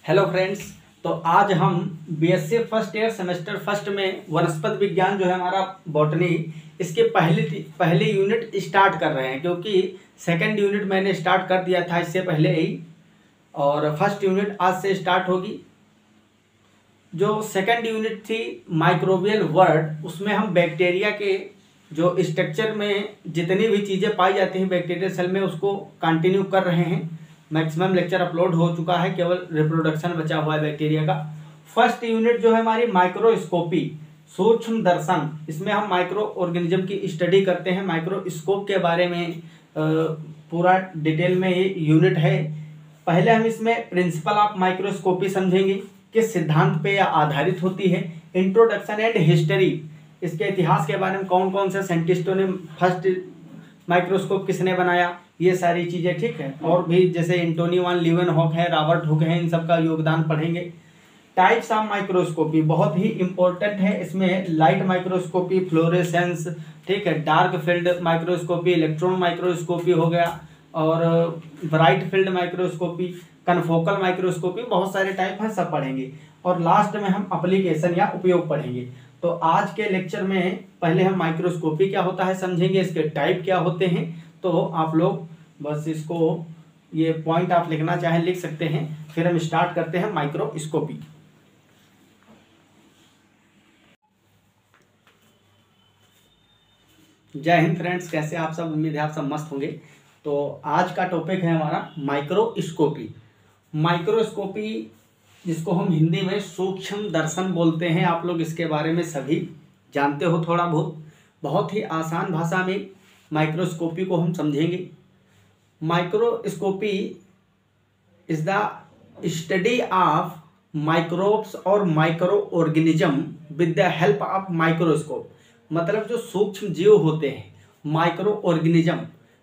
Hello friends. तो आज हम BSc first year semester first में वनस्पति विज्ञान जो है हमारा बॉटनी, इसके पहली यूनिट स्टार्ट कर रहे हैं, क्योंकि सेकंड यूनिट मैंने स्टार्ट कर दिया था इससे पहले ही, और फर्स्ट यूनिट आज से स्टार्ट होगी। जो सेकंड यूनिट थी माइक्रोबियल वर्ल्ड, उसमें हम बैक्टीरिया के जो स्ट्रक्चर में जितनी भी चीज़ें पाई जाती हैं बैक्टीरियल सेल में, उसको कंटिन्यू कर रहे हैं। मैक्सिमम लेक्चर अपलोड हो चुका है, केवल रिप्रोडक्शन बचा हुआ है बैक्टीरिया का। फर्स्ट यूनिट जो है हमारी माइक्रोस्कोपी, सूक्ष्म दर्शन, इसमें हम माइक्रो ऑर्गेनिज्म की स्टडी करते हैं। माइक्रोस्कोप के बारे में पूरा डिटेल में ये यूनिट है। पहले हम इसमें प्रिंसिपल ऑफ माइक्रोस्कोपी समझेंगे, किस सिद्धांत पे यह आधारित होती है। इंट्रोडक्शन एंड हिस्ट्री, इसके इतिहास के बारे में, कौन कौन से साइंटिस्टों ने फर्स्ट माइक्रोस्कोप किसने बनाया, ये सारी चीज़ें, ठीक है। और भी जैसे एंटोनी वान लीeuwenhoek है, रॉबर्ट हुक है, इन सब का योगदान पढ़ेंगे। टाइप्स ऑफ माइक्रोस्कोपी बहुत ही इंपॉर्टेंट है। इसमें लाइट माइक्रोस्कोपी, फ्लोरेसेंस, ठीक है, dark field microscopy, electron microscopy हो गया, और bright field microscopy, confocal microscopy, बहुत सारे टाइप हैं, सब पढ़ेंगे। और लास्ट में हम एप्लीकेशन या उपयोग पढ़ेंगे। तो आज के लेक्चर में पहले हम माइक्रोस्कोपी क्या होता है समझेंगे, इसके टाइप क्या होते हैं। तो आप लोग बस इसको, ये पॉइंट आप लिखना चाहें लिख सकते हैं। फिर हम स्टार्ट करते हैं माइक्रोस्कोपी। जय हिंद फ्रेंड्स, कैसे आप सब? उम्मीद है आप सब मस्त होंगे। तो आज का टॉपिक है हमारा माइक्रोस्कोपी। माइक्रोस्कोपी, जिसको हम हिंदी में सूक्ष्म दर्शन बोलते हैं, आप लोग इसके बारे में सभी जानते हो थोड़ा बहुत। बहुत ही आसान भाषा में माइक्रोस्कोपी को हम समझेंगे। Microscopy is the study of microbes और micro organism with the help of microscope. मतलब जो सूक्ष्म जीव होते हैं, माइक्रो ऑर्गेनिज्म,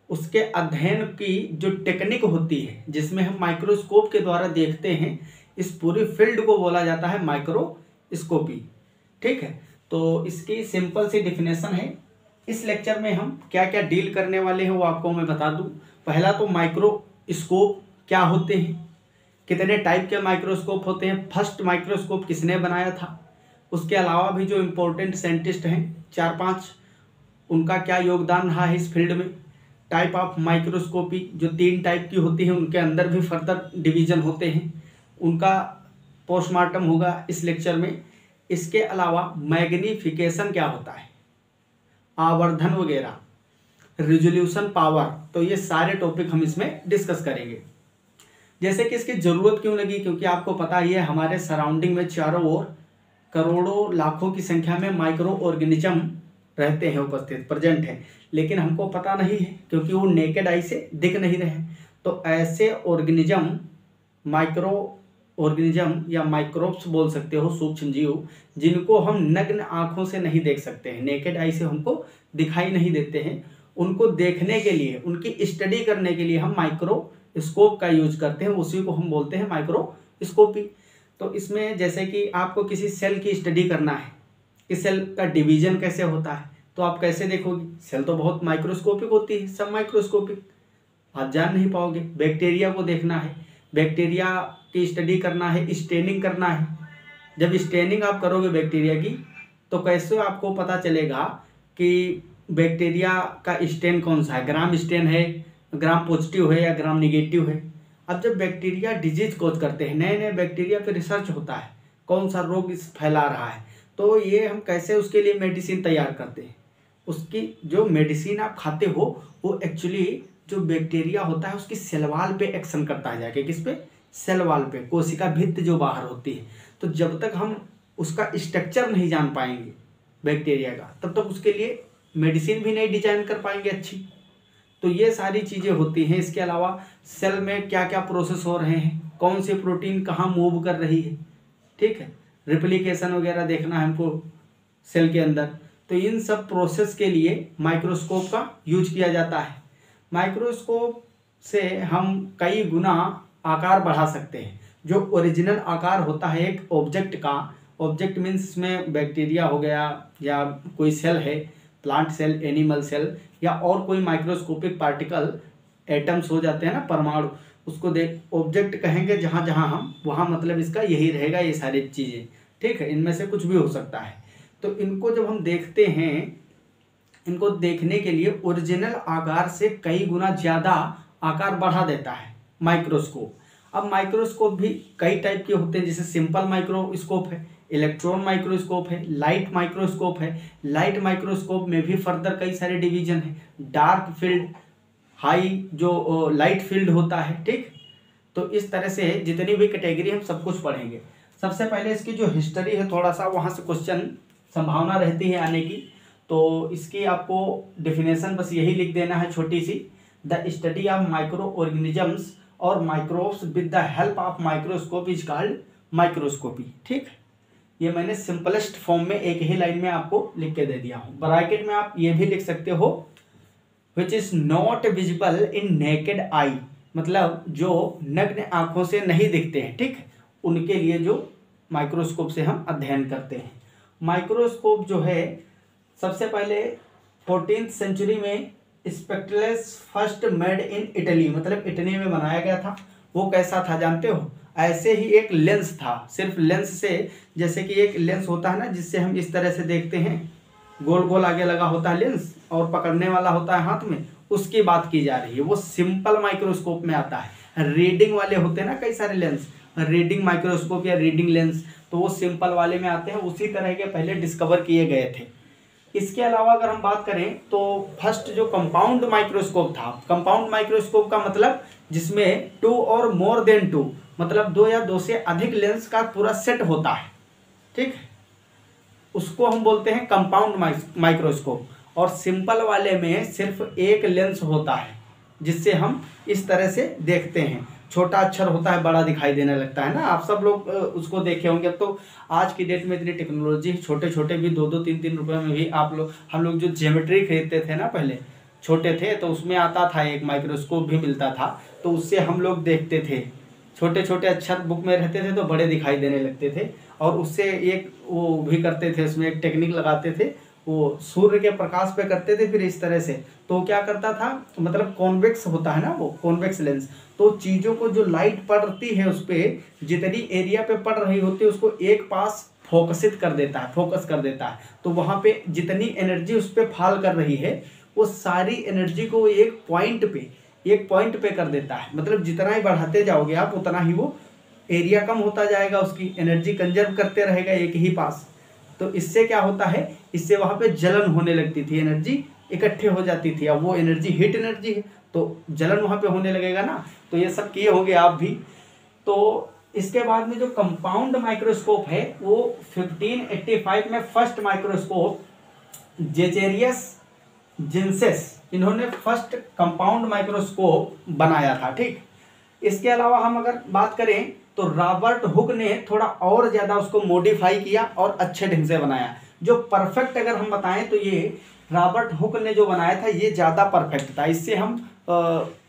उसके अध्ययन की जो टेक्निक होती है, जिसमें हम माइक्रोस्कोप के द्वारा देखते हैं, इस पूरी फील्ड को बोला जाता है माइक्रोस्कोपी, ठीक है। तो इसकी सिंपल सी डिफिनेशन है। इस लेक्चर में हम क्या क्या डील करने वाले हैं वो आपको मैं बता दूं। पहला तो माइक्रोस्कोप क्या होते हैं, कितने टाइप के माइक्रोस्कोप होते हैं, फर्स्ट माइक्रोस्कोप किसने बनाया था, उसके अलावा भी जो इम्पोर्टेंट साइंटिस्ट हैं 4-5, उनका क्या योगदान रहा है इस फील्ड में। टाइप ऑफ माइक्रोस्कोपी जो 3 टाइप की होती है, उनके अंदर भी फर्दर डिवीजन होते हैं, उनका पोस्टमार्टम होगा इस लेक्चर में। इसके अलावा मैग्नीफिकेशन क्या होता है, आवर्धन वगैरह, रिजोल्यूशन पावर, तो ये सारे टॉपिक हम इसमें डिस्कस करेंगे। जैसे कि इसकी ज़रूरत क्यों लगी, क्योंकि आपको पता ही है हमारे सराउंडिंग में चारों ओर करोड़ों लाखों की संख्या में माइक्रो ऑर्गेनिज्म रहते हैं, उपस्थित, प्रेजेंट हैं, लेकिन हमको पता नहीं है क्योंकि वो नेकेड आई से दिख नहीं रहे। तो ऐसे ऑर्गेनिज्म, माइक्रो ऑर्गेनिज्म या माइक्रोब्स बोल सकते हो, सूक्ष्म जीव, जिनको हम नग्न आंखों से नहीं देख सकते हैं, नेकेड आई से हमको दिखाई नहीं देते हैं, उनको देखने के लिए, उनकी स्टडी करने के लिए हम माइक्रोस्कोप का यूज करते हैं, उसी को हम बोलते हैं माइक्रोस्कोपी। तो इसमें जैसे कि आपको किसी सेल की स्टडी करना है, कि सेल का डिवीजन कैसे होता है, तो आप कैसे देखोगे? सेल तो बहुत माइक्रोस्कोपिक होती है, सब माइक्रोस्कोपिक, आप जान नहीं पाओगे। बैक्टीरिया को देखना है, बैक्टीरिया की स्टडी करना है, स्टेनिंग करना है। जब स्टेनिंग आप करोगे बैक्टीरिया की, तो कैसे आपको पता चलेगा कि बैक्टीरिया का स्टेन कौन सा है, ग्राम स्टेन है, ग्राम पॉजिटिव है या ग्राम निगेटिव है। अब जब बैक्टीरिया डिजीज कोज करते हैं, नए नए बैक्टीरिया पे रिसर्च होता है, कौन सा रोग इस फैला रहा है, तो ये हम कैसे उसके लिए मेडिसिन तैयार करते हैं। उसकी जो मेडिसिन आप खाते हो, वो एक्चुअली जो बैक्टीरिया होता है उसकी सेल वॉल पे एक्शन करता है, जाके किस पे, सेल वॉल पे, कोशिका भित्ति जो बाहर होती है। तो जब तक हम उसका स्ट्रक्चर नहीं जान पाएंगे बैक्टीरिया का, तब तक उसके लिए मेडिसिन भी नहीं डिजाइन कर पाएंगे अच्छी। तो ये सारी चीज़ें होती हैं। इसके अलावा सेल में क्या क्या प्रोसेस हो रहे हैं, कौन सी प्रोटीन कहाँ मूव कर रही है, ठीक है, रिप्लिकेशन वगैरह देखना है हमको सेल के अंदर। तो इन सब प्रोसेस के लिए माइक्रोस्कोप का यूज किया जाता है। माइक्रोस्कोप से हम कई गुना आकार बढ़ा सकते हैं। जो ओरिजिनल आकार होता है एक ऑब्जेक्ट का, ऑब्जेक्ट मीन्स इसमें बैक्टीरिया हो गया या कोई सेल है, प्लांट सेल, एनिमल सेल, या और कोई माइक्रोस्कोपिक पार्टिकल, एटम्स हो जाते हैं ना, परमाणु, उसको देख ऑब्जेक्ट कहेंगे जहाँ जहाँ हम वहाँ मतलब इसका यही रहेगा, ये सारी चीज़ें, ठीक है। इनमें से कुछ भी हो सकता है। तो इनको जब हम देखते हैं, इनको देखने के लिए ओरिजिनल आकार से कई गुना ज़्यादा आकार बढ़ा देता है माइक्रोस्कोप। अब माइक्रोस्कोप भी कई टाइप के होते हैं, जैसे सिंपल माइक्रोस्कोप है, इलेक्ट्रॉन माइक्रोस्कोप है, लाइट माइक्रोस्कोप है। लाइट माइक्रोस्कोप में भी फर्दर कई सारे डिवीजन है, डार्क फील्ड, हाई जो लाइट फील्ड होता है, ठीक। तो इस तरह से जितनी भी कैटेगरी हम सब कुछ पढ़ेंगे। सबसे पहले इसकी जो हिस्ट्री है, थोड़ा सा वहाँ से क्वेश्चन संभावना रहती है आने की, तो इसकी आपको डेफिनेशन बस यही लिख देना है छोटी सी, the study of micro organisms और microbes with the help of microscope is called microscopy, ठीक। ये मैंने सिंपलेस्ट फॉर्म में एक ही लाइन में आपको लिख के दे दिया हूँ। ब्रैकेट में आप ये भी लिख सकते हो, which is not visible in naked eye, मतलब जो नग्न आंखों से नहीं दिखते हैं, ठीक, उनके लिए जो माइक्रोस्कोप से हम अध्ययन करते हैं। माइक्रोस्कोप जो है सबसे पहले 14th सेंचुरी में स्पेक्ट्रलेस फर्स्ट मेड इन इटली, मतलब इटली में बनाया गया था। वो कैसा था जानते हो? ऐसे ही एक लेंस था, सिर्फ लेंस से, जैसे कि एक लेंस होता है ना जिससे हम इस तरह से देखते हैं, गोल गोल आगे लगा होता है लेंस और पकड़ने वाला होता है हाथ में, उसकी बात की जा रही है। वो सिंपल माइक्रोस्कोप में आता है। रीडिंग वाले होते हैं ना कई सारे लेंस, रीडिंग माइक्रोस्कोप या रीडिंग लेंस, तो वो सिंपल वाले में आते हैं। उसी तरह के पहले डिस्कवर किए गए थे। इसके अलावा अगर हम बात करें तो फर्स्ट जो कंपाउंड माइक्रोस्कोप था, कंपाउंड माइक्रोस्कोप का मतलब जिसमें 2 और मोर देन 2, मतलब 2 या 2 से अधिक लेंस का पूरा सेट होता है, ठीक, उसको हम बोलते हैं कंपाउंड माइक्रोस्कोप। और सिंपल वाले में सिर्फ एक लेंस होता है जिससे हम इस तरह से देखते हैं। छोटा अक्षर होता है, बड़ा दिखाई देने लगता है ना, आप सब लोग उसको देखे होंगे। अब तो आज की डेट में इतनी टेक्नोलॉजी, छोटे छोटे भी 2-2, 3-3 रुपए में भी हम लोग जो ज्योमेट्री खरीदते थे ना पहले छोटे थे, तो उसमें आता था एक माइक्रोस्कोप भी मिलता था, तो उससे हम लोग देखते थे। छोटे छोटे अक्षर बुक में रहते थे तो बड़े दिखाई देने लगते थे। और उससे एक वो भी करते थे, उसमें एक टेक्निक लगाते थे, वो सूर्य के प्रकाश पे करते थे। फिर इस तरह से तो क्या करता था, मतलब कॉन्वेक्स होता है ना, वो कॉन्वेक्स लेंस, तो चीज़ों को जो लाइट पड़ती है उस पर, जितनी एरिया पे पड़ रही होती है उसको एक पास फोकसित कर देता है, फोकस कर देता है। तो वहाँ पे जितनी एनर्जी उस पर फॉल कर रही है वो सारी एनर्जी को एक पॉइंट पे कर देता है। मतलब जितना ही बढ़ाते जाओगे आप उतना ही वो एरिया कम होता जाएगा, उसकी एनर्जी कंजर्व करते रहेगा एक ही पास। तो इससे क्या होता है, इससे वहाँ पे जलन होने लगती थी, एनर्जी इकट्ठे हो जाती थी। अब वो एनर्जी हीट एनर्जी है तो जलन वहाँ पे होने लगेगा ना। तो ये सब किए होंगे आप भी। तो इसके बाद में जो कंपाउंड माइक्रोस्कोप है वो 1585 में फर्स्ट माइक्रोस्कोप जेचेरियस जिनसेस, इन्होंने फर्स्ट कंपाउंड माइक्रोस्कोप बनाया था, ठीक। इसके अलावा हम अगर बात करें तो रॉबर्ट हुक ने थोड़ा और ज़्यादा उसको मॉडिफाई किया और अच्छे ढंग से बनाया। जो परफेक्ट अगर हम बताएं तो ये रॉबर्ट हुक ने जो बनाया था ये ज़्यादा परफेक्ट था। इससे हम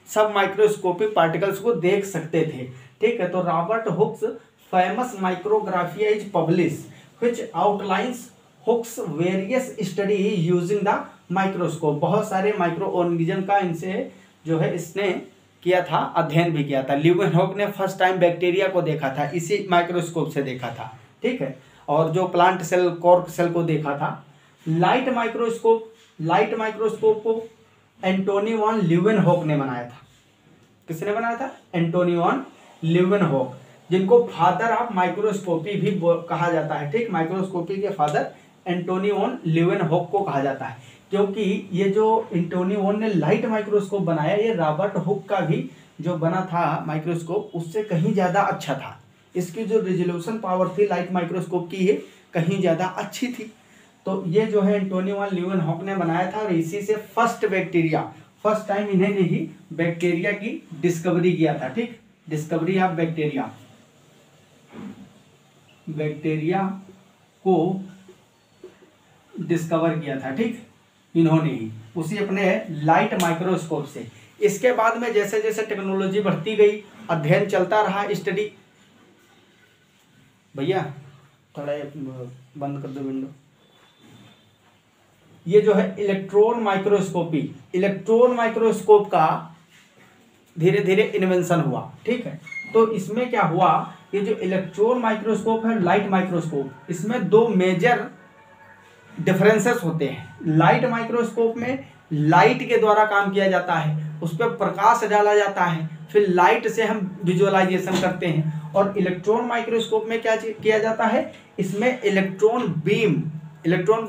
सब माइक्रोस्कोपिक पार्टिकल्स को देख सकते थे, ठीक है। तो Robert Hooke's famous Micrographia is publish which outlines Hooke's various study using the microscope. बहुत सारे माइक्रो ऑर्गेनिज्म का इनसे जो है इसने किया था, अध्ययन भी किया था। ल्यूवेनहॉक ने फर्स्ट टाइम बैक्टीरिया को देखा था, इसी माइक्रोस्कोप से देखा था, ठीक है। और जो प्लांट सेल, कॉर्क सेल को देखा था। लाइट माइक्रोस्कोप को एंटोनी वॉन ल्यूवेनहॉक ने बनाया था। किसने बनाया था? एंटोनी वॉन ल्यूवेनहॉक, जिनको फादर ऑफ माइक्रोस्कोपी भी कहा जाता है, ठीक। माइक्रोस्कोपी के फादर एंटोनी वॉन ल्यूवेनहॉक को कहा जाता है, क्योंकि ये जो एंटोनी वॉन ने लाइट माइक्रोस्कोप बनाया, ये रॉबर्ट हुक का भी जो बना था माइक्रोस्कोप उससे कहीं ज़्यादा अच्छा था। इसकी जो रिजोल्यूशन पावर थी लाइट माइक्रोस्कोप की, ये कहीं ज़्यादा अच्छी थी। तो ये जो है एंटोनी वॉन ल्यूवेनहॉक ने बनाया था और इसी से फर्स्ट टाइम इन्हें ही बैक्टीरिया की डिस्कवरी किया था, ठीक। डिस्कवरी ऑफ बैक्टीरिया को डिस्कवर किया था, ठीक, इन्होंने ही, उसी अपने लाइट माइक्रोस्कोप से। इसके बाद में जैसे जैसे टेक्नोलॉजी बढ़ती गई, अध्ययन चलता रहा, स्टडी। भैया थोड़ा बंद कर दो विंडो। ये जो है इलेक्ट्रॉन माइक्रोस्कोप का धीरे धीरे इन्वेंशन हुआ, ठीक है। तो इसमें क्या हुआ, ये जो इलेक्ट्रॉन माइक्रोस्कोप है, लाइट माइक्रोस्कोप, इसमें दो मेजर डिफरेंसेस होते हैं। लाइट माइक्रोस्कोप में लाइट के द्वारा काम किया जाता है, उस पर प्रकाश डाला जाता है, फिर लाइट से हम विजुअलाइजेशन करते हैं। और इलेक्ट्रॉन माइक्रोस्कोप में क्या किया जाता है, इसमें इलेक्ट्रॉन बीम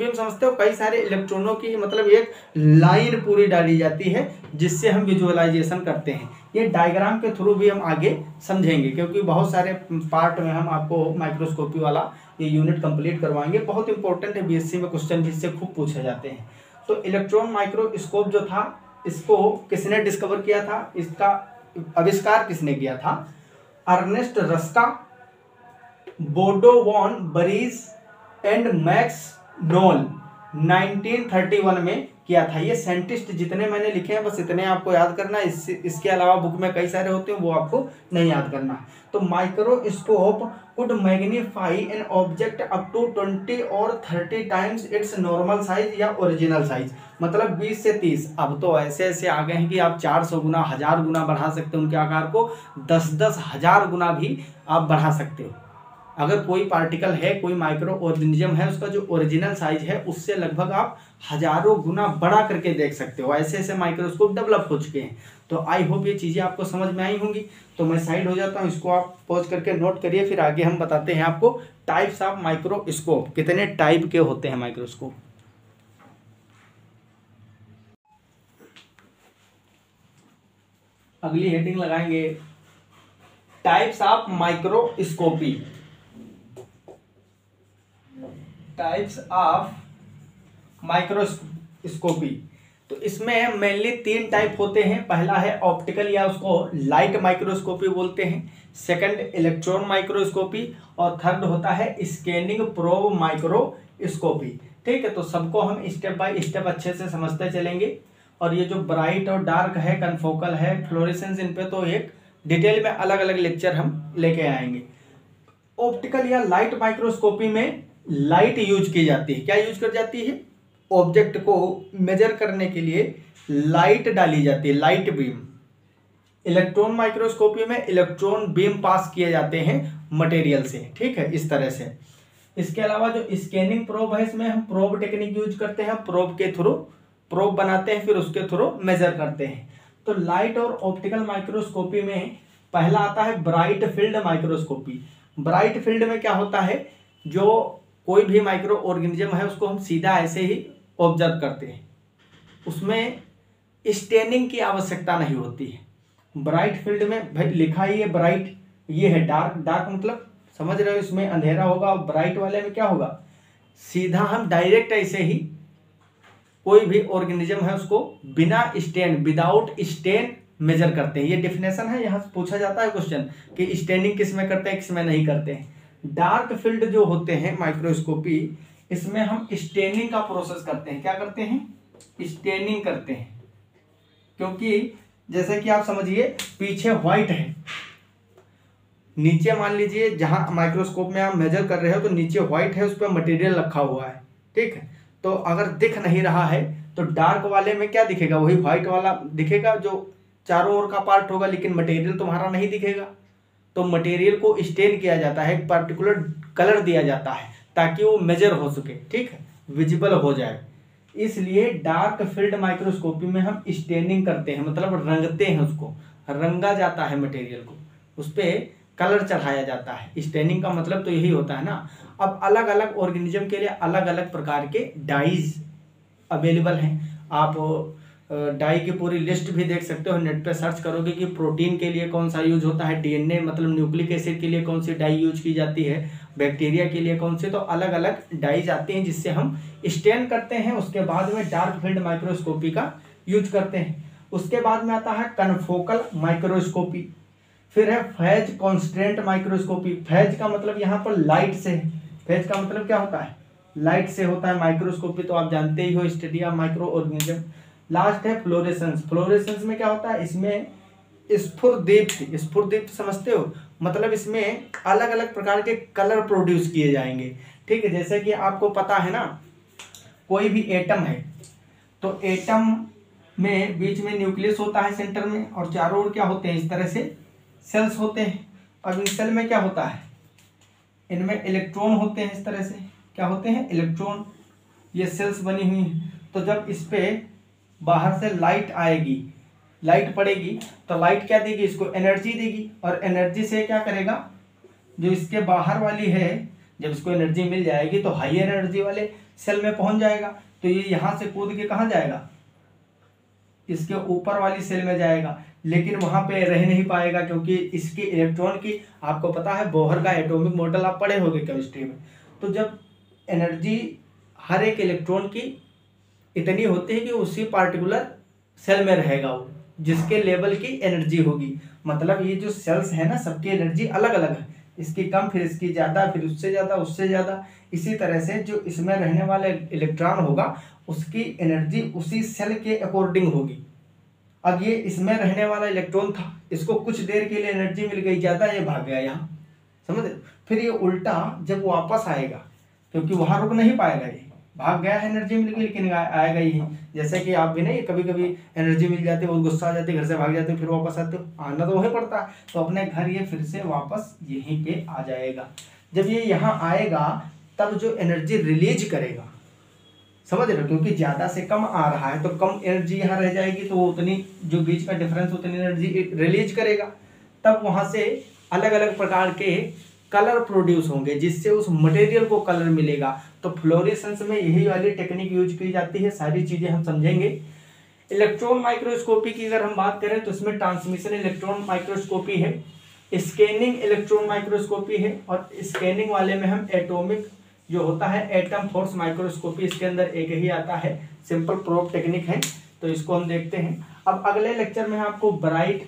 समझते हो, कई सारे इलेक्ट्रॉनों की मतलब एक लाइन पूरी डाली जाती है जिससे हम विजुअलाइजेशन करते हैं। ये डायग्राम के थ्रू भी हम आगे समझेंगे, क्योंकि बहुत सारे पार्ट में हम आपको माइक्रोस्कोपी वाला ये यूनिट कंप्लीट करवाएंगे। बहुत इंपॉर्टेंट है, बीएससी में क्वेश्चन भी इससे खूब पूछे जाते हैं। तो इलेक्ट्रॉन माइक्रोस्कोप जो था, इसको किसने डिस्कवर किया था, इसका आविष्कार किसने किया था, Ernst Ruska, Bodo von Borries and Max Knoll 1931 में किया था। ये साइंटिस्ट जितने मैंने लिखे हैं बस इतने आपको याद करना है, इसके अलावा बुक में कई सारे होते हैं वो आपको नहीं याद करना है। तो microscope could magnify an object up to 20 और 30 टाइम्स इट्स नॉर्मल साइज या ओरिजिनल साइज, मतलब 20 से 30। अब तो ऐसे ऐसे आ गए हैं कि आप 400 गुना 1000 गुना बढ़ा सकते हो उनके आकार को, 10-10 हजार गुना भी आप बढ़ा सकते हो। अगर कोई पार्टिकल है, कोई माइक्रो ऑर्गेनिज्म है, उसका जो ओरिजिनल साइज है उससे लगभग आप हजारों गुना बड़ा करके देख सकते हो। ऐसे ऐसे माइक्रोस्कोप डेवलप हो चुके हैं। तो आई होप ये चीज़ें आपको समझ में आई होंगी। तो मैं साइड हो जाता हूँ, इसको आप पॉज करके नोट करिए, फिर आगे हम बताते हैं आपको टाइप्स ऑफ माइक्रोस्कोप, कितने टाइप के होते हैं माइक्रोस्कोप। अगली हेडिंग लगाएंगे types of microscopy. Types of microscopy, तो इसमें मेनली 3 टाइप होते हैं। पहला है ऑप्टिकल या उसको लाइट माइक्रोस्कोपी बोलते हैं, सेकंड इलेक्ट्रॉन माइक्रोस्कोपी, और थर्ड होता है स्कैनिंग प्रोब माइक्रोस्कोपी। ठीक है, तो सबको हम स्टेप बाय स्टेप अच्छे से समझते चलेंगे। और ये जो ब्राइट और डार्क है, कन्फोकल है, फ्लोरेसेंस, इन पे तो एक डिटेल में अलग अलग लेक्चर हम लेके आएंगे। ऑप्टिकल या लाइट माइक्रोस्कोपी में लाइट यूज की जाती है। क्या यूज कर जाती है, ऑब्जेक्ट को मेजर करने के लिए लाइट डाली जाती है, लाइट बीम। इलेक्ट्रॉन माइक्रोस्कोपी में इलेक्ट्रॉन बीम पास किए जाते हैं मटेरियल से, ठीक है, इस तरह से। इसके अलावा जो स्कैनिंग प्रोब है, इसमें हम प्रोब टेक्निक यूज करते हैं, प्रोब के थ्रू प्रोब बनाते हैं, फिर उसके थ्रू मेजर करते हैं। तो लाइट और ऑप्टिकल माइक्रोस्कोपी में पहला आता है bright field microscopy. Bright field में क्या होता है, जो कोई भी माइक्रो ऑर्गेनिज्म है उसको हम सीधा ऐसे ही ऑब्जर्व करते हैं, उसमें स्टेनिंग की आवश्यकता नहीं होती है। ब्राइट फील्ड में भाई लिखा ही है ब्राइट, ये है डार्क। डार्क मतलब समझ रहे हो, इसमें अंधेरा होगा, और ब्राइट वाले में क्या होगा, सीधा हम डायरेक्ट ऐसे ही कोई भी ऑर्गेनिज्म है उसको बिना स्टेन, विदाउट स्टेन मेजर करते हैं। ये डिफिनेशन है, यहाँ पूछा जाता है क्वेश्चन कि स्टेनिंग किस में करते हैं, किस में नहीं करते हैं। डार्क फील्ड जो होते हैं माइक्रोस्कोपी, इसमें हम स्टेनिंग का प्रोसेस करते हैं। क्या करते हैं, स्टेनिंग करते हैं। क्योंकि जैसे कि आप समझिए पीछे व्हाइट है, नीचे मान लीजिए जहां माइक्रोस्कोप में आप मेजर कर रहे हो तो नीचे व्हाइट है, उस पर मटेरियल रखा हुआ है, ठीक है। तो अगर दिख नहीं रहा है तो डार्क वाले में क्या दिखेगा, वही व्हाइट वाला दिखेगा जो चारों ओर का पार्ट होगा, लेकिन मटेरियल तुम्हारा नहीं दिखेगा। तो मटेरियल को स्टेन किया जाता है, एक पर्टिकुलर कलर दिया जाता है ताकि वो मेजर हो सके, ठीक है, विजिबल हो जाए। इसलिए डार्क फील्ड माइक्रोस्कोपी में हम स्टेनिंग करते हैं, मतलब रंगते हैं, उसको रंगा जाता है मटेरियल को, उस पर कलर चढ़ाया जाता है। स्टेनिंग का मतलब तो यही होता है ना। अब अलग अलग ऑर्गेनिज्म के लिए अलग अलग प्रकार के डाइज अवेलेबल हैं। आप डाई की पूरी लिस्ट भी देख सकते हो, नेट पे सर्च करोगे कि प्रोटीन के लिए कौन सा यूज होता है, डीएनए मतलब न्यूक्लिक एसिड के लिए कौन सी डाई यूज की जाती है, बैक्टीरिया के लिए कौन से, तो अलग अलग डाइज आती हैं जिससे हम स्टेन करते हैं। उसके बाद में डार्क फील्ड माइक्रोस्कोपी का यूज करते हैं। उसके बाद में आता है कन्फोकल माइक्रोस्कोपी, फिर है फेज कॉन्स्टेंट माइक्रोस्कोपी। फेज का मतलब यहाँ पर लाइट से है, फेज का मतलब क्या होता है, लाइट से होता है माइक्रोस्कोपी, तो आप जानते ही हो, study of micro organism. Last है फ्लोरेसेंस। फ्लोरेसेंस में क्या होता है, इसमें स्फुरदीप्त, स्फुरदीप्त समझते हो, मतलब इसमें अलग अलग प्रकार के कलर प्रोड्यूस किए जाएंगे, ठीक है। जैसे कि आपको पता है ना, कोई भी एटम है तो एटम में बीच में न्यूक्लियस होता है सेंटर में, और चारों ओर क्या होते हैं, इस तरह से सेल्स होते हैं। अब इन सेल में क्या होता है, इनमें इलेक्ट्रॉन होते हैं, इस तरह से क्या होते हैं, इलेक्ट्रॉन। ये सेल्स बनी हुई हैं। तो जब इस पे बाहर से लाइट आएगी, लाइट पड़ेगी, तो लाइट क्या देगी, इसको एनर्जी देगी, और एनर्जी से क्या करेगा, जो इसके बाहर वाली है, जब इसको एनर्जी मिल जाएगी तो हाई एनर्जी वाले सेल में पहुंच जाएगा। तो ये यहाँ से कूद के कहाँ जाएगा, इसके ऊपर वाली सेल में जाएगा, लेकिन वहां पे रह नहीं पाएगा, क्योंकि इसकी इलेक्ट्रॉन की, आपको पता है बोहर का एटॉमिक मॉडल आप पढ़े होंगे केमिस्ट्री में। तो जब एनर्जी हर एक इलेक्ट्रॉन की इतनी होती है कि उसी पार्टिकुलर सेल में रहेगा वो, जिसके लेवल की एनर्जी होगी। मतलब ये जो सेल्स है ना, सबकी एनर्जी अलग अलग है, इसकी कम, फिर इसकी ज़्यादा, फिर उससे ज़्यादा, उससे ज़्यादा। इसी तरह से जो इसमें रहने वाला इलेक्ट्रॉन होगा उसकी एनर्जी उसी सेल के अकॉर्डिंग होगी। अब ये इसमें रहने वाला इलेक्ट्रॉन था, इसको कुछ देर के लिए एनर्जी मिल गई ज़्यादा, ये भाग गया यहाँ, समझ रहे। फिर ये उल्टा जब वापस आएगा, क्योंकि वहाँ रुक नहीं पाएगा, ये भाग गया है, एनर्जी मिल गई, लेकिन आएगा ही। जैसे कि आप भी नहीं, कभी कभी एनर्जी मिल जाती है, बहुत गुस्सा आ जाती है, घर से भाग जाते हो, फिर वापस आते हो, आना तो वहीं पड़ता है। तो अपने घर ये फिर से वापस यहीं पे आ जाएगा। जब ये यहाँ आएगा तब जो एनर्जी रिलीज करेगा, समझ रहे हो, क्योंकि ज़्यादा से कम आ रहा है तो कम एनर्जी यहाँ रह जाएगी, तो उतनी जो बीच का डिफरेंस उतनी एनर्जी रिलीज करेगा। तब वहाँ से अलग अलग प्रकार के कलर प्रोड्यूस होंगे, जिससे उस मटेरियल को कलर मिलेगा। तो फ्लोरेसेंस में यही वाली टेक्निक यूज की जाती है। सारी चीज़ें हम समझेंगे। इलेक्ट्रॉन माइक्रोस्कोपी की अगर हम बात करें तो इसमें ट्रांसमिशन इलेक्ट्रॉन माइक्रोस्कोपी है, स्कैनिंग इलेक्ट्रॉन माइक्रोस्कोपी है, और स्कैनिंग वाले में हम एटॉमिक जो होता है एटम फोर्स माइक्रोस्कोपी, इसके अंदर एक ही आता है, सिंपल प्रोब टेक्निक है। तो इसको हम देखते हैं। अब अगले लेक्चर में आपको ब्राइट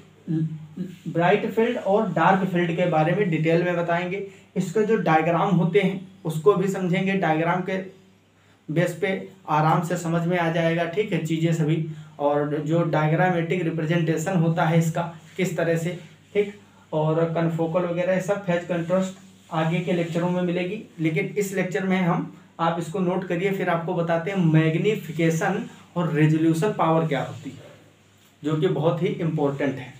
फील्ड और डार्क फील्ड के बारे में डिटेल में बताएंगे। इसके जो डायग्राम होते हैं उसको भी समझेंगे, डायग्राम के बेस पे आराम से समझ में आ जाएगा, ठीक है, चीज़ें सभी। और जो डायग्रामेटिक रिप्रेजेंटेशन होता है इसका किस तरह से, ठीक, और कन्फोकल वगैरह सब फेज कंट्रास्ट आगे के लेक्चरों में मिलेगी। लेकिन इस लेक्चर में हम, आप इसको नोट करिए, फिर आपको बताते हैं मैग्नीफिकेशन और रेजोल्यूशन पावर क्या होती है, जो कि बहुत ही इम्पोर्टेंट है।